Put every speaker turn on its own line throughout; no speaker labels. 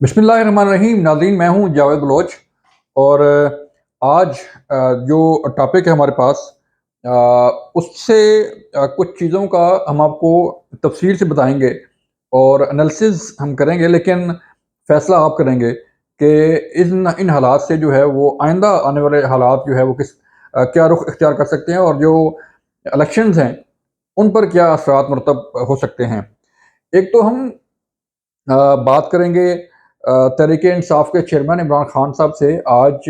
बिस्मिल्लाहिर्रहमानिर्रहीम। नाज़रीन, मैं हूँ जावेद बलोच और आज जो टॉपिक है हमारे पास अ, उससे कुछ चीज़ों का हम आपको तफसील से बताएंगे और एनालिसिस हम करेंगे, लेकिन फ़ैसला आप करेंगे कि इन इन हालात से जो है वो आइंदा आने वाले हालात जो है वो क्या रुख इख्तियार कर सकते हैं और जो इलेक्शंस हैं उन पर क्या असरात मरतब हो सकते हैं। एक तो हम बात करेंगे तहरीक-ए-इंसाफ के चेयरमैन इमरान खान साहब से। आज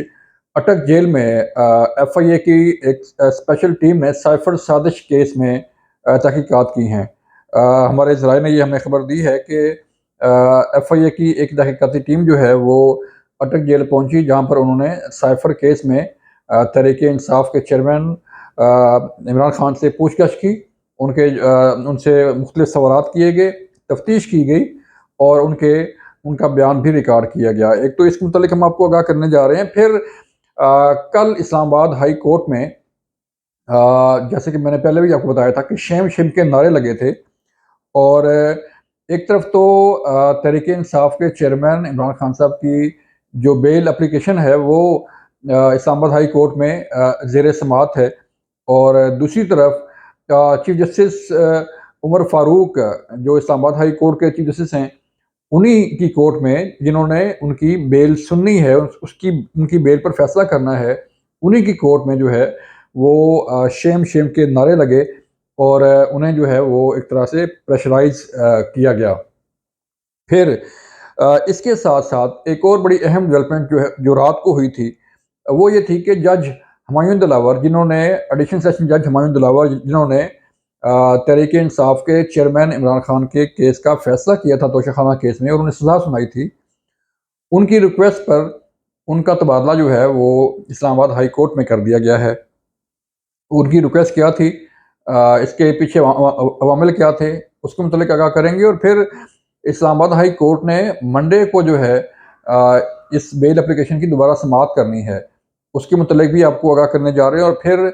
अटक जेल में एफआईए की एक स्पेशल टीम ने साइफर साजिश केस में तहकीकात की हैं। हमारे ज़राए ने ये हमें खबर दी है कि एफआईए की एक तहकीकाती टीम जो है वो अटक जेल पहुंची, जहां पर उन्होंने साइफर केस में तहरीक-ए-इंसाफ के चेयरमैन इमरान खान से पूछताछ की। उनसे मुख्तलिफ सवालात किए गए, तफ्तीश की गई और उनका बयान भी रिकॉर्ड किया गया। एक तो इसके मुतालिक हम आपको आगाह करने जा रहे हैं। फिर कल इस्लामाबाद हाई कोर्ट में जैसे कि मैंने पहले भी आपको बताया था कि शेम शेम के नारे लगे थे और एक तरफ तो तहरीक इंसाफ के चेयरमैन इमरान खान साहब की जो बेल एप्लीकेशन है वो इस्लामाबाद हाई कोर्ट में ज़ेर समाअत है और दूसरी तरफ चीफ जस्टिस उमर फारूक, जो इस्लामाबाद हाई कोर्ट के चीफ जस्टिस हैं, उन्हीं की कोर्ट में जिन्होंने उनकी बेल सुननी है, उसकी उनकी बेल पर फैसला करना है, उन्हीं की कोर्ट में जो है वो शेम शेम के नारे लगे और उन्हें जो है वो एक तरह से प्रेशराइज किया गया। फिर इसके साथ साथ एक और बड़ी अहम डेवलपमेंट जो है, जो रात को हुई थी, वो ये थी कि जज हुमायूं दिलावर, जिन्होंने एडिशनल सेशन जज हुमायूं दिलावर, जिन्होंने तहरीक इंसाफ के चेयरमैन इमरान खान के केस का फैसला किया था तोशाखाना केस में और उन्हें सजा सुनाई थी, उनकी रिक्वेस्ट पर उनका तबादला जो है वो इस्लामाबाद हाई कोर्ट में कर दिया गया है। उनकी रिक्वेस्ट क्या थी, इसके पीछे अवामिल क्या थे, उसके मुतल्लिक आगाह करेंगे। और फिर इस्लामाबाद हाई कोर्ट ने मंडे को जो है इस बेल एप्लीकेशन की दोबारा समाअत करनी है, उसके मुतल्लिक भी आपको आगाह करने जा रहे हैं। और फिर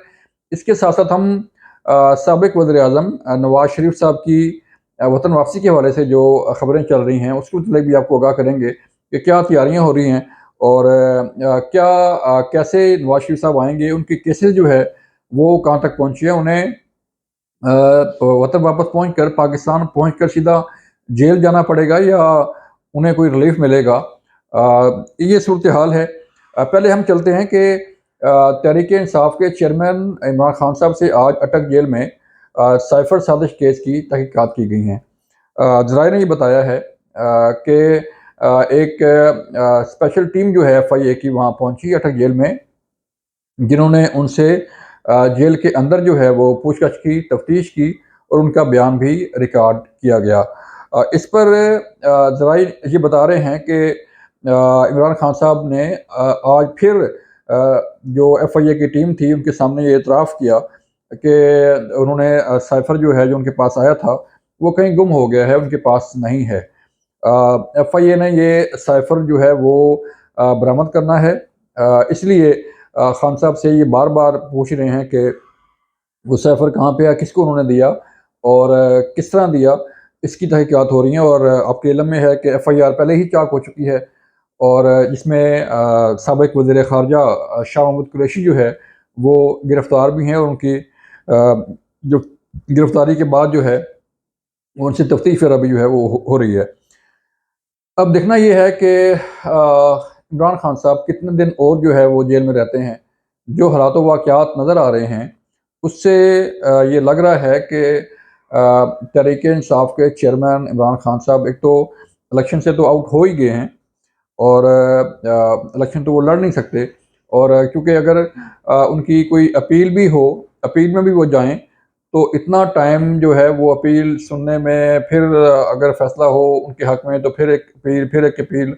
इसके साथ साथ हम साबिक वज़ीर-ए-आज़म नवाज़ शरीफ साहब की वतन वापसी के हवाले से जो खबरें चल रही हैं, उसके मुतल्लिक भी आपको आगाह करेंगे कि क्या तैयारियाँ हो रही हैं और कैसे नवाज़ शरीफ साहब आएँगे, उनकी केसेज़ जो है वो कहाँ तक पहुँची है, उन्हें वतन वापस पहुँचकर पाकिस्तान पहुँचकर सीधा जेल जाना पड़ेगा या उन्हें कोई रिलीफ मिलेगा, ये सूरत हाल है। पहले हम चलते हैं कि तहरीक इंसाफ के चेयरमैन इमरान खान साहब से आज अटक जेल में साइफर साजिश केस की तहकीकात की गई हैं। ज़राए ने ये बताया है कि एक स्पेशल टीम जो है एफआईए की वहाँ पहुँची अटक जेल में, जिन्होंने उनसे जेल के अंदर जो है वो पूछताछ की, तफ्तीश की और उनका बयान भी रिकॉर्ड किया गया। इस पर ज़राए ये बता रहे हैं कि इमरान खान साहब ने आज फिर जो एफआईए की टीम थी उनके सामने ये इतराफ़ किया कि उन्होंने साइफ़र जो है जो उनके पास आया था वो कहीं गुम हो गया है, उनके पास नहीं है। एफआईए ने ये साइफ़र जो है वो बरामद करना है, इसलिए खान साहब से ये बार बार पूछ रहे हैं कि वो साइफ़र कहाँ पे है, किसको उन्होंने दिया और किस तरह दिया, इसकी तहकीकात हो रही हैं। और आपके इल्म में है कि एफआईआर पहले ही चाक हो चुकी है और जिसमें साबिक वज़ीर ख़ारजा शाह महमूद कुरैशी जो है वो गिरफ़्तार भी हैं और उनकी जो गिरफ़्तारी के बाद जो है उनसे तफ्तीश वगैरह भी जो है वो हो रही है। अब देखना ये है कि इमरान खान साहब कितने दिन और जो है वो जेल में रहते हैं। जो हालात वाक़यात नज़र आ रहे हैं उससे ये लग रहा है कि तहरीक इंसाफ के चेयरमैन इमरान खान साहब एक तो इलेक्शन से तो आउट हो ही गए हैं और इलेक्शन तो वो लड़ नहीं सकते। और क्योंकि अगर उनकी कोई अपील भी हो, अपील में भी वो जाएँ, तो इतना टाइम जो है वो अपील सुनने में, फिर अगर फ़ैसला हो उनके हक़ में तो फिर एक अपील,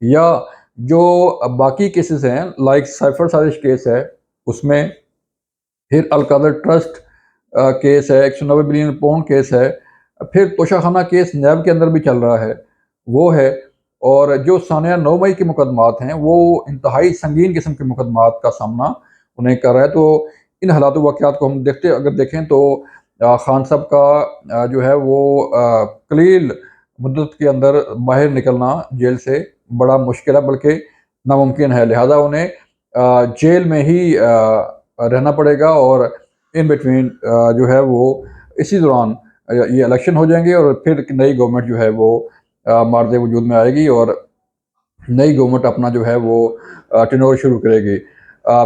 या जो बाकी केसेस हैं लाइक साइफर साजिश केस है उसमें, फिर अलकादर ट्रस्ट केस है, 190 बिलियन पाउंड केस है, फिर तोशाखाना केस नैब के अंदर भी चल रहा है, वो है। और जो सानिया 9 मई के मुकदमात हैं वो इंतहाई संगीन किस्म के मुकदमात का सामना उन्हें कर रहा है। तो इन हालात वाक़यात को हम अगर देखें तो खान साहब का जो है वो कलील मुद्दत के अंदर बाहर निकलना जेल से बड़ा मुश्किल है, बल्कि नामुमकिन है। लिहाजा उन्हें जेल में ही रहना पड़ेगा और इन बिटवीन जो है वो इसी दौरान ये इलेक्शन हो जाएंगे और फिर नई गवर्नमेंट जो है वो मार्ज़ वजूद में आएगी और नई गवर्नमेंट अपना जो है वो टेन्योर शुरू करेगी।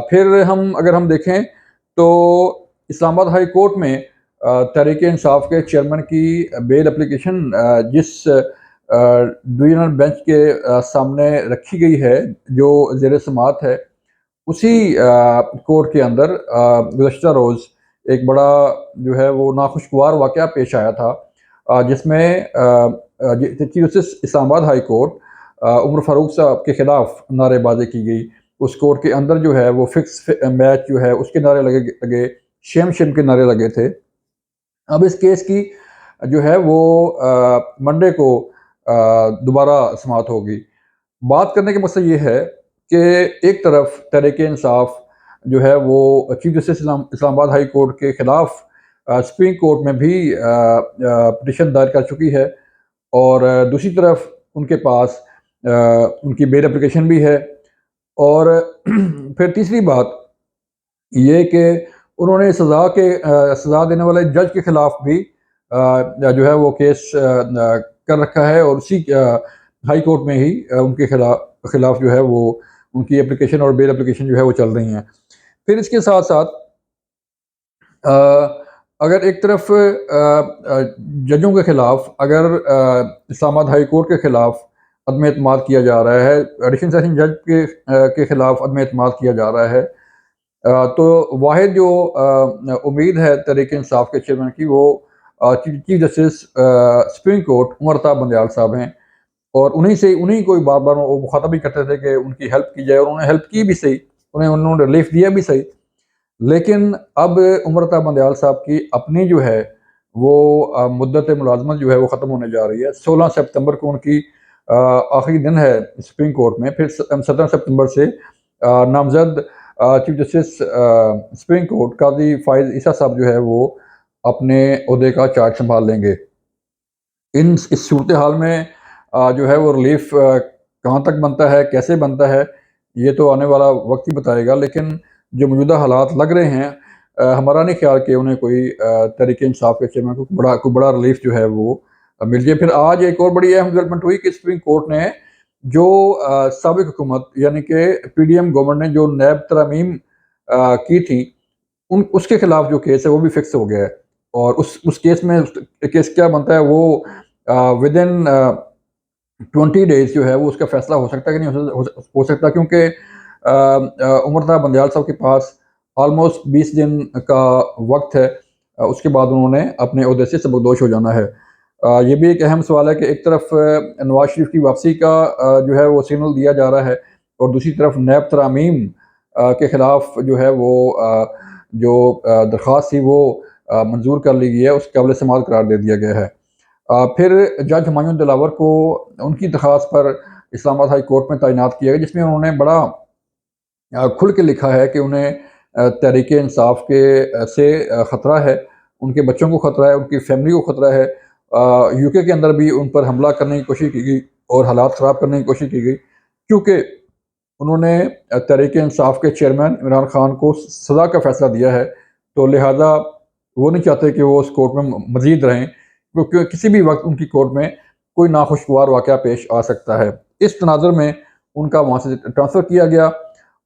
फिर अगर हम देखें तो इस्लामाबाद हाई कोर्ट में तहरीक इंसाफ के चेयरमैन की बेल एप्लीकेशन जिस डिवीजनल बेंच के सामने रखी गई है, जो ज़ेर समाअत है, उसी कोर्ट के अंदर गुज़श्ता रोज़ एक बड़ा जो है वो नाखुशगवार वाक़या पेश आया था, जिसमें chief justice Islamabad high court Umar Farooq साहब के ख़िलाफ़ नारेबाज़ी की गई। उस कोर्ट के अंदर जो है वो फिक्स मैच जो है उसके नारे लगे, शेम शेम के नारे लगे थे। अब इस केस की जो है वो मंडे को दोबारा समाअत होगी। बात करने का मकसद ये है कि एक तरफ तहरीक-ए-इंसाफ जो है वो chief justice Islamabad high court के ख़िलाफ़ सुप्रीम कोर्ट में भी पिटीशन दायर कर चुकी है और दूसरी तरफ उनके पास उनकी बेल एप्लीकेशन भी है। और फिर तीसरी बात ये कि उन्होंने सज़ा देने वाले जज के ख़िलाफ़ भी जो है वो केस कर रखा है और उसी हाई कोर्ट में ही उनके खिलाफ जो है वो उनकी एप्लीकेशन और बेल एप्लीकेशन जो है वो चल रही हैं। फिर इसके साथ-साथ अ, अगर एक तरफ जजों के खिलाफ अगर इस्लामाबाद हाई कोर्ट के खिलाफ अदम एतमाद किया जा रहा है, एडिशनल सेशन जज के खिलाफ अदम एतमाद किया जा रहा है, तो वाहिद जो उम्मीद है तहरीक इंसाफ के चेयरमैन की, वो chief justice supreme court Umar Ata Bandial साहब हैं और उन्हीं को बार-बार वो मुखातब भी करते थे कि उनकी हेल्प की जाए और उन्होंने हेल्प की भी सही, उन्होंने रिलीफ दिया भी सही। लेकिन अब उमर अता बंदयाल साहब की अपनी जो है वो मुद्दत मुलाज़मत जो है वो ख़त्म होने जा रही है। 16 सितंबर को उनकी आखिरी दिन है सुप्रीम कोर्ट में। फिर 17 सितंबर से नामज़द chief justice supreme court Qazi Faiz ईसा साहब जो है वो अपने ओहदे का चार्ज सँभाल लेंगे। इस सूरत हाल में जो है वो रिलीफ कहाँ तक बनता है, कैसे बनता है, ये तो आने वाला वक्त ही बताएगा। लेकिन जो मौजूदा हालात लग रहे हैं, हमारा नहीं ख्याल कि उन्हें कोई तहरीक इंसाफ के चेयरमैन को कोई बड़ा रिलीफ जो है वो मिल जाए। फिर आज एक और बड़ी अहम डेवलपमेंट हुई कि सुप्रीम कोर्ट ने जो साबिक हुकूमत यानी कि पीडीएम गवर्नमेंट ने जो नैब तरमीम की थी, उसके खिलाफ जो केस है वो भी फिक्स हो गया है। और उस केस में केस क्या बनता है वो विद इन 20 डेज़ जो है वो उसका फैसला हो सकता है कि नहीं हो सकता, क्योंकि उमर अता बंदयाल साहब के पास ऑलमोस्ट 20 दिन का वक्त है। उसके बाद उन्होंने अपने ओहदे से सबकदोश हो जाना है। ये भी एक अहम सवाल है कि एक तरफ नवाज शरीफ की वापसी का जो है वो सिग्नल दिया जा रहा है और दूसरी तरफ नैब तरामीम के खिलाफ जो है वो जो दरख्वास्त थी वो मंजूर कर ली गई है, उसके काबिल समाअत करार दे दिया गया है। फिर जज हुमायूं दिलावर को उनकी दरख्वास्त पर इस्लामाबाद हाई कोर्ट में तैनात किया गया, जिसमें उन्होंने बड़ा खुल के लिखा है कि उन्हें तहरीक इंसाफ से ख़तरा है, उनके बच्चों को ख़तरा है, उनकी फैमिली को ख़तरा है। यूके के अंदर भी उन पर हमला करने की कोशिश की गई और हालात ख़राब करने की कोशिश की गई, क्योंकि उन्होंने तहरीक इंसाफ के चेयरमैन इमरान खान को सज़ा का फ़ैसला दिया है, तो लिहाजा वो नहीं चाहते कि वो उस कोर्ट में मज़ीद रहें, क्योंकि किसी भी वक्त उनकी कोर्ट में कोई नाखुशगवार वाक़या पेश आ सकता है। इस तनाज़ुर में उनका वहाँ से ट्रांसफ़र किया गया।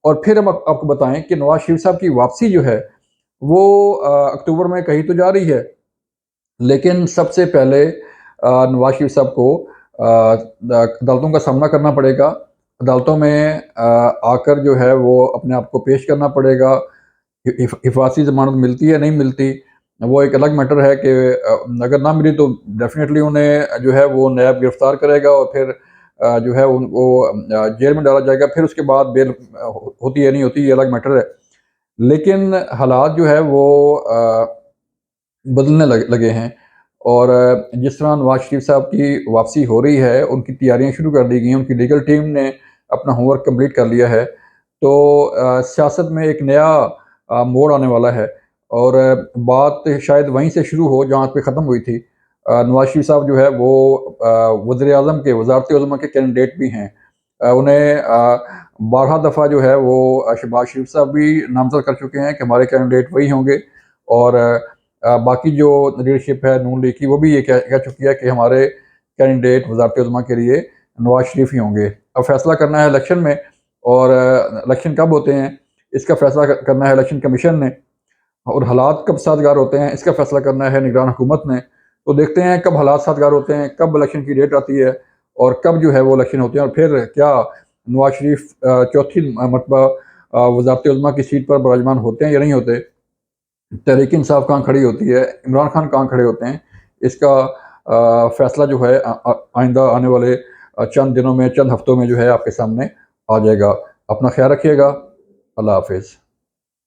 और फिर हम आपको बताएं कि नवाज शरीफ साहब की वापसी जो है वो अक्टूबर में कही तो जा रही है, लेकिन सबसे पहले नवाज शरीफ साहब को अदालतों का सामना करना पड़ेगा। अदालतों में आकर जो है वो अपने आप को पेश करना पड़ेगा। हिफाजती ज़मानत मिलती है, नहीं मिलती, वो एक अलग मैटर है कि अगर ना मिली तो डेफ़िनेटली उन्हें जो है वो नैब गिरफ़्तार करेगा और फिर जो है उनको जेल में डाला जाएगा। फिर उसके बाद बेल होती है, नहीं होती, ये अलग मैटर है। लेकिन हालात जो है वो बदलने लगे हैं और जिस तरह नवाज शरीफ साहब की वापसी हो रही है, उनकी तैयारियां शुरू कर दी गई हैं, उनकी लीगल टीम ने अपना होमवर्क कंप्लीट कर लिया है। तो सियासत में एक नया मोड़ आने वाला है और बात शायद वहीं से शुरू हो जहाँ पे ख़त्म हुई थी। नवाज शरीफ साहब जो है वो वज़ीर-ए-आज़म के वज़ारत-ए-उज़्मा के कैंडिडेट भी हैं। उन्हें 12 दफ़ा जो है वो शहबाज शरीफ साहब भी नामज़द कर चुके हैं कि हमारे कैंडिडेट वही होंगे, और बाकी जो लीडरशिप है नून लीग की, वो भी ये कह कह चुकी है कि हमारे कैंडिडेट वज़ारत-ए-उज़्मा के लिए नवाज़ शरीफ ही होंगे। अब फैसला करना है इलेक्शन में, और इलेक्शन कब होते हैं इसका फैसला करना है इलेक्शन कमीशन ने, और हालात कब साज़गार होते हैं इसका फैसला करना है निगरान हुकूमत ने। तो देखते हैं कब हालात साज़गार होते हैं, कब इलेक्शन की डेट आती है, और कब जो है वो इलेक्शन होते हैं, और फिर क्या नवाज शरीफ चौथी मरतबा वज़ारत-ए-उज़्मा की सीट पर बराजमान होते हैं या नहीं होते। तहरीक इंसाफ कहाँ खड़ी होती है, इमरान खान कहाँ खड़े होते हैं, इसका फैसला जो है आइंदा आने वाले चंद दिनों में, चंद हफ्तों में जो है आपके सामने आ जाएगा। अपना ख्याल रखिएगा। अल्लाह हाफ़िज़।